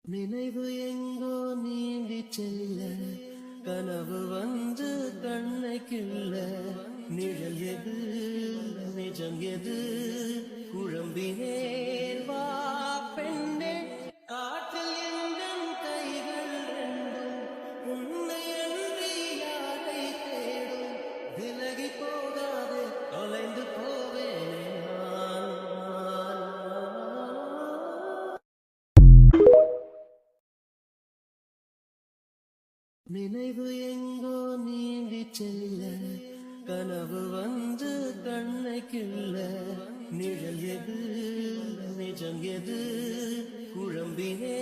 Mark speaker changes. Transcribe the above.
Speaker 1: நினைவு எங்கோ நீந்தி செல்ல கனவு வந்து கண்ணை கிள்ள நிழல் எது நிஜம் எது குழம்பினேன் வா பெண்ணே காற்றில் எங்கள் கைகள் ரெண்டும் உன்னை அன்றி யாரை தேடும் விலகி போகாது தொலைந்து போவேனே நினைவு எங்கோ நீந்தி செல்ல கனவு வந்து கண்ணை கிள்ள நிழல் எது நிஜம் எது குழம்பினே